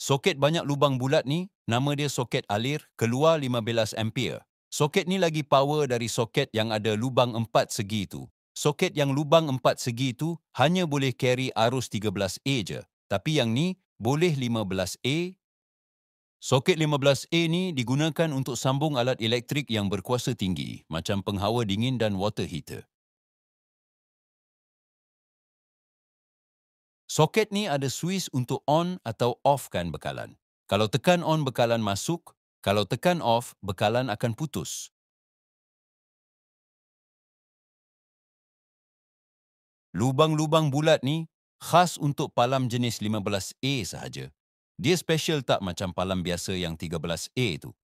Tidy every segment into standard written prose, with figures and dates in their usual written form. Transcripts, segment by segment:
Soket banyak lubang bulat ni, nama dia soket alir, keluar 15 ampere. Soket ni lagi power dari soket yang ada lubang 4 segi tu. Soket yang lubang 4 segi tu hanya boleh carry arus 13A je. Tapi yang ni boleh 15A. Soket 15A ni digunakan untuk sambung alat elektrik yang berkuasa tinggi, macam penghawa dingin dan water heater. Soket ni ada switch untuk on atau offkan bekalan. Kalau tekan on, bekalan masuk. Kalau tekan off, bekalan akan putus. Lubang-lubang bulat ni khas untuk palam jenis 15A sahaja. Dia special tak macam palam biasa yang 13A tu.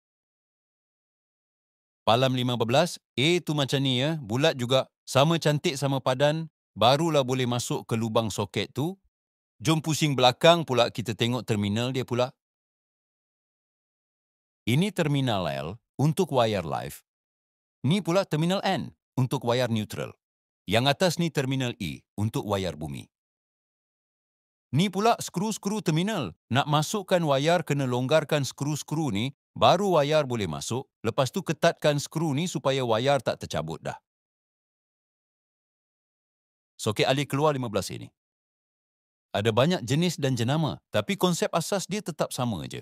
Palam 15A tu macam ni ya, bulat juga, sama cantik sama padan, barulah boleh masuk ke lubang soket tu. Jom pusing belakang pula kita tengok terminal dia pula. Ini terminal L untuk wayar live. Ni pula terminal N untuk wayar neutral. Yang atas ni terminal E untuk wayar bumi. Ni pula skru-skru terminal. Nak masukkan wayar kena longgarkan skru-skru ni, baru wayar boleh masuk. Lepas tu ketatkan skru ni supaya wayar tak tercabut dah. Soket alir keluar 15 ini. Ada banyak jenis dan jenama, tapi konsep asas dia tetap sama je.